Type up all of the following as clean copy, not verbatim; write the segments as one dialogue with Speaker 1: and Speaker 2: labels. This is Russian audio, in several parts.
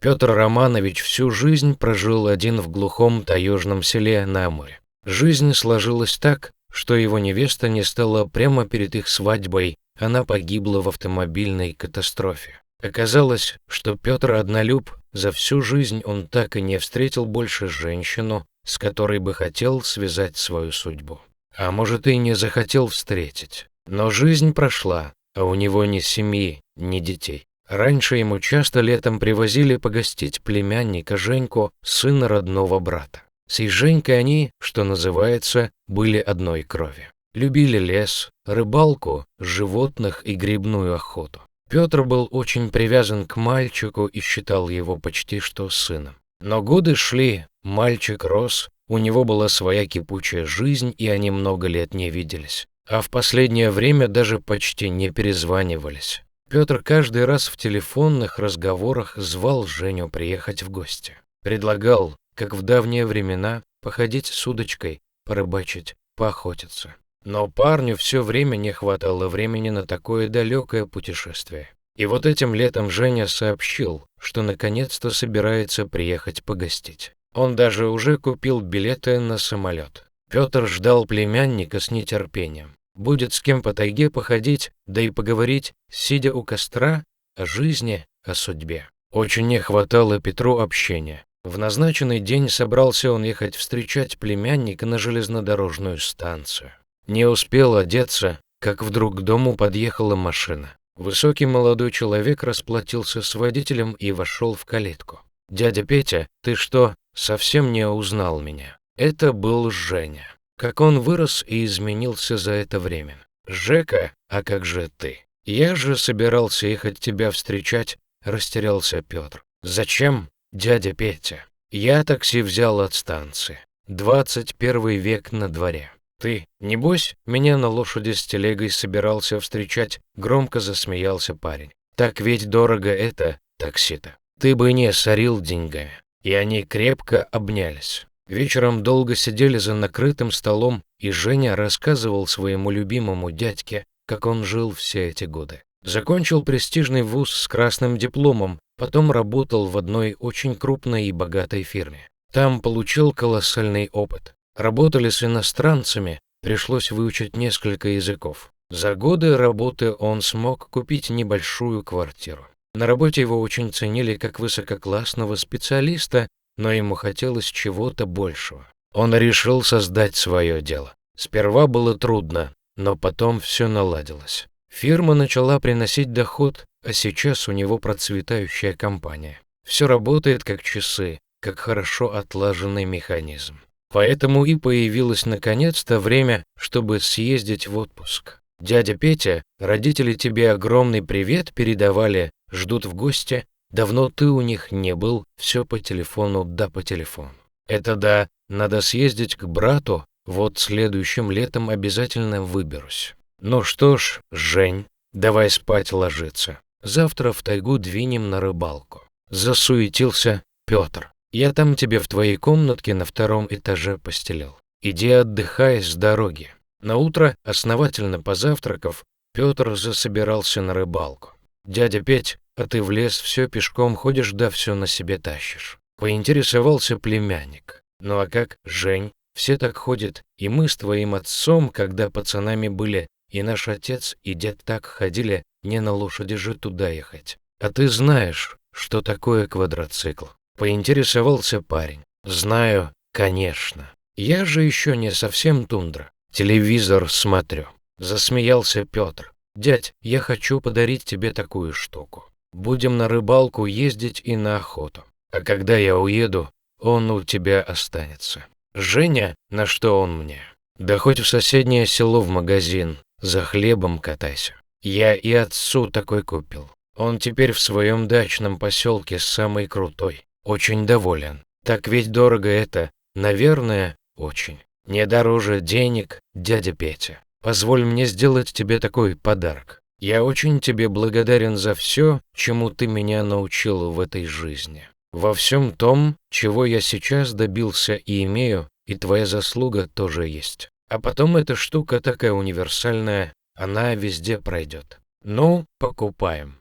Speaker 1: Петр Романович всю жизнь прожил один в глухом таежном селе на Амуре. Жизнь сложилась так, что его невеста не стала прямо перед их свадьбой, она погибла в автомобильной катастрофе. Оказалось, что Петр однолюб, за всю жизнь он так и не встретил больше женщину, с которой бы хотел связать свою судьбу. А может, и не захотел встретить. Но жизнь прошла, а у него ни семьи, ни детей. Раньше ему часто летом привозили погостить племянника Женьку, сына родного брата. С Женькой они, что называется, были одной крови. Любили лес, рыбалку, животных и грибную охоту. Петр был очень привязан к мальчику и считал его почти что сыном. Но годы шли, мальчик рос, у него была своя кипучая жизнь, и они много лет не виделись. А в последнее время даже почти не перезванивались. Петр каждый раз в телефонных разговорах звал Женю приехать в гости. Предлагал, как в давние времена, походить с удочкой, порыбачить, поохотиться. Но парню все время не хватало времени на такое далекое путешествие. И вот этим летом Женя сообщил, что наконец-то собирается приехать погостить. Он даже уже купил билеты на самолет. Петр ждал племянника с нетерпением. Будет с кем по тайге походить, да и поговорить, сидя у костра, о жизни, о судьбе. Очень не хватало Петру общения. В назначенный день собрался он ехать встречать племянника на железнодорожную станцию. Не успел одеться, как вдруг к дому подъехала машина. Высокий молодой человек расплатился с водителем и вошел в калитку. «Дядя Петя, ты что, совсем не узнал меня?» Это был Женя. Как он вырос и изменился за это время. «Жека, а как же ты?» «Я же собирался ехать тебя встречать», — растерялся Петр. «Зачем, дядя Петя? Я такси взял от станции. 21 век на дворе. Ты, небось, меня на лошади с телегой собирался встречать?» Громко засмеялся парень. «Так ведь дорого это, такси-то. Ты бы не сорил деньгами». И они крепко обнялись. Вечером долго сидели за накрытым столом, и Женя рассказывал своему любимому дядьке, как он жил все эти годы. Закончил престижный вуз с красным дипломом, потом работал в одной очень крупной и богатой фирме. Там получил колоссальный опыт. Работали с иностранцами, пришлось выучить несколько языков. За годы работы он смог купить небольшую квартиру. На работе его очень ценили как высококлассного специалиста, но ему хотелось чего-то большего. Он решил создать свое дело. Сперва было трудно, но потом все наладилось. Фирма начала приносить доход, а сейчас у него процветающая компания. Все работает как часы, как хорошо отлаженный механизм. Поэтому и появилось наконец-то время, чтобы съездить в отпуск. «Дядя Петя, родители тебе огромный привет передавали, ждут в гости. Давно ты у них не был, все по телефону да по телефону». «Это да, надо съездить к брату, вот следующим летом обязательно выберусь». «Ну что ж, Жень, давай спать ложиться. Завтра в тайгу двинем на рыбалку». Засуетился Петр. «Я там тебе в твоей комнатке на 2 этаже постелил. Иди отдыхай с дороги». Наутро, основательно позавтракав, Петр засобирался на рыбалку. «Дядя Петь, а ты в лес все пешком ходишь, да все на себе тащишь?» Поинтересовался племянник. «Ну а как, Жень, все так ходят, и мы с твоим отцом, когда пацанами были, и наш отец и дед так ходили, не на лошади же туда ехать. А ты знаешь, что такое квадроцикл?» Поинтересовался парень. «Знаю, конечно. Я же еще не совсем тундра. Телевизор смотрю». Засмеялся Петр. «Дядь, я хочу подарить тебе такую штуку. Будем на рыбалку ездить и на охоту. А когда я уеду, он у тебя останется». «Женя, на что он мне?» «Да хоть в соседнее село в магазин, за хлебом катайся. Я и отцу такой купил. Он теперь в своем дачном поселке самый крутой. Очень доволен. Так ведь дорого это, наверное, очень. Не дороже денег, дядя Петя. Позволь мне сделать тебе такой подарок. Я очень тебе благодарен за все, чему ты меня научил в этой жизни. Во всем том, чего я сейчас добился и имею, и твоя заслуга тоже есть. А потом эта штука такая универсальная, она везде пройдет. Ну, покупаем.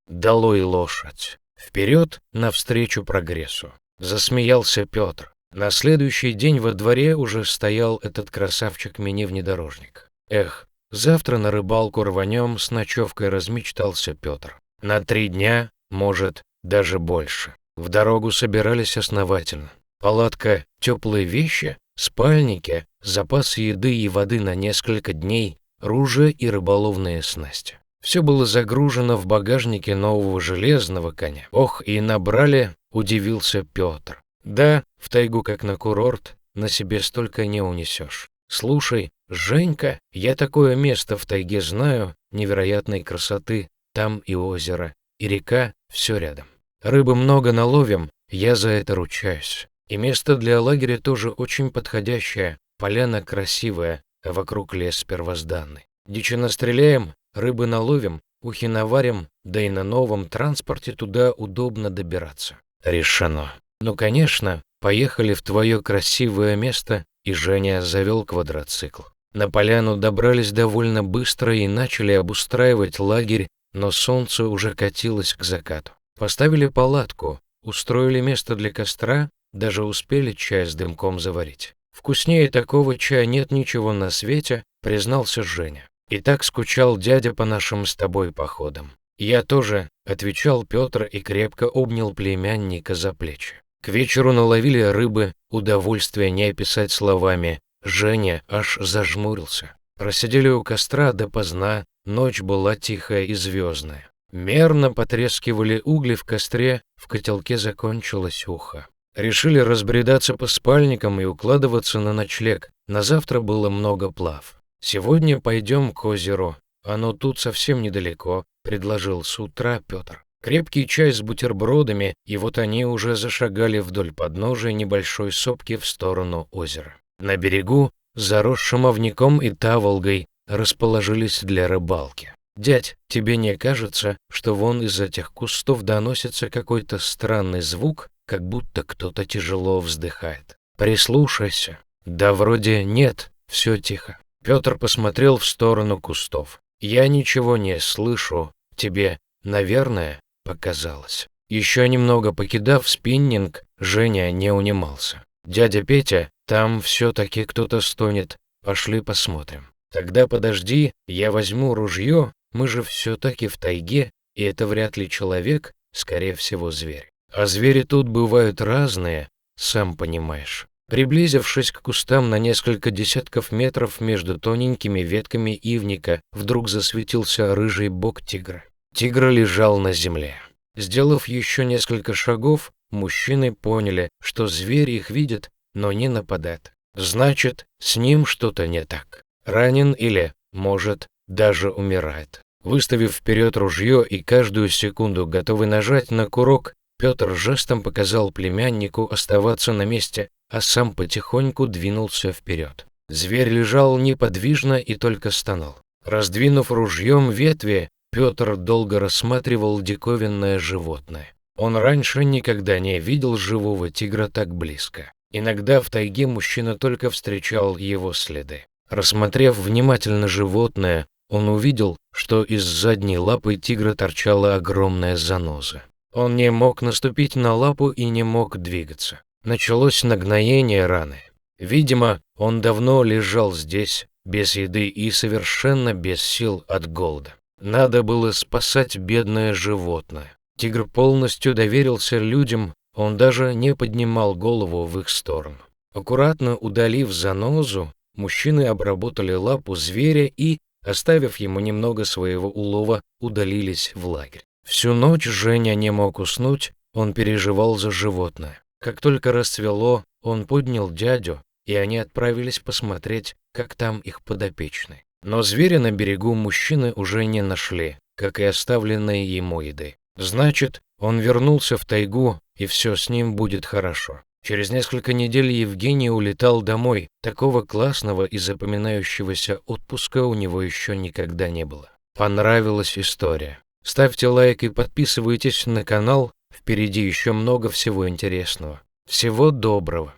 Speaker 1: Долой лошадь. Вперед, навстречу прогрессу. Засмеялся Петр. На следующий день во дворе уже стоял этот красавчик-мини-внедорожник. Эх, завтра на рыбалку рванем с ночевкой, размечтался Петр. На 3 дня, может, даже больше. В дорогу собирались основательно. Палатка, теплые вещи, спальники, запас еды и воды на несколько дней, ружья и рыболовные снасти. Все было загружено в багажнике нового железного коня. Ох, и набрали, удивился Петр. Да, в тайгу как на курорт, на себе столько не унесешь. Слушай, Женька, я такое место в тайге знаю, невероятной красоты, там и озеро, и река, все рядом. Рыбы много наловим, я за это ручаюсь. И место для лагеря тоже очень подходящее, поляна красивая, а вокруг лес первозданный. Дичи настреляем, рыбы наловим, ухи наварим, да и на новом транспорте туда удобно добираться. Решено. Ну, конечно, поехали в твое красивое место, и Женя завел квадроцикл. На поляну добрались довольно быстро и начали обустраивать лагерь, но солнце уже катилось к закату. Поставили палатку, устроили место для костра, даже успели чай с дымком заварить. Вкуснее такого чая нет ничего на свете, признался Женя. И так скучал дядя по нашим с тобой походам. Я тоже, отвечал Петр и крепко обнял племянника за плечи. К вечеру наловили рыбы, удовольствия не описать словами. Женя аж зажмурился. Просидели у костра допоздна, ночь была тихая и звездная. Мерно потрескивали угли в костре, в котелке закончилось ухо. Решили разбредаться по спальникам и укладываться на ночлег. На завтра было много плав. «Сегодня пойдем к озеру, оно тут совсем недалеко», — предложил с утра Петр. Крепкий чай с бутербродами, и вот они уже зашагали вдоль подножия небольшой сопки в сторону озера. На берегу, заросшим овняком и таволгой, расположились для рыбалки. «Дядь, тебе не кажется, что вон из этих кустов доносится какой-то странный звук, как будто кто-то тяжело вздыхает? Прислушайся». «Да вроде нет, все тихо». Петр посмотрел в сторону кустов. «Я ничего не слышу. Тебе, наверное, показалось». Еще немного покидав спиннинг, Женя не унимался. «Дядя Петя, там все-таки кто-то стонет. Пошли посмотрим». «Тогда подожди, я возьму ружье, мы же все-таки в тайге, и это вряд ли человек, скорее всего зверь. А звери тут бывают разные, сам понимаешь». Приблизившись к кустам на несколько десятков метров между тоненькими ветками ивника, вдруг засветился рыжий бок тигра. Тигр лежал на земле. Сделав еще несколько шагов, мужчины поняли, что зверь их видит, но не нападает. Значит, с ним что-то не так. Ранен или, может, даже умирает. Выставив вперед ружье и каждую секунду готовый нажать на курок, Петр жестом показал племяннику оставаться на месте, а сам потихоньку двинулся вперед. Зверь лежал неподвижно и только стонал. Раздвинув ружьем ветви, Петр долго рассматривал диковинное животное. Он раньше никогда не видел живого тигра так близко. Иногда в тайге мужчина только встречал его следы. Рассмотрев внимательно животное, он увидел, что из задней лапы тигра торчала огромная заноза. Он не мог наступить на лапу и не мог двигаться. Началось нагноение раны. Видимо, он давно лежал здесь, без еды и совершенно без сил от голода. Надо было спасать бедное животное. Тигр полностью доверился людям, он даже не поднимал голову в их сторону. Аккуратно удалив занозу, мужчины обработали лапу зверя и, оставив ему немного своего улова, удалились в лагерь. Всю ночь Женя не мог уснуть, он переживал за животное. Как только расцвело, он поднял дядю, и они отправились посмотреть, как там их подопечный. Но зверя на берегу мужчины уже не нашли, как и оставленной ему еды. Значит, он вернулся в тайгу, и все с ним будет хорошо. Через несколько недель Евгений улетал домой. Такого классного и запоминающегося отпуска у него еще никогда не было. Понравилась история? Ставьте лайк и подписывайтесь на канал. Впереди еще много всего интересного. Всего доброго!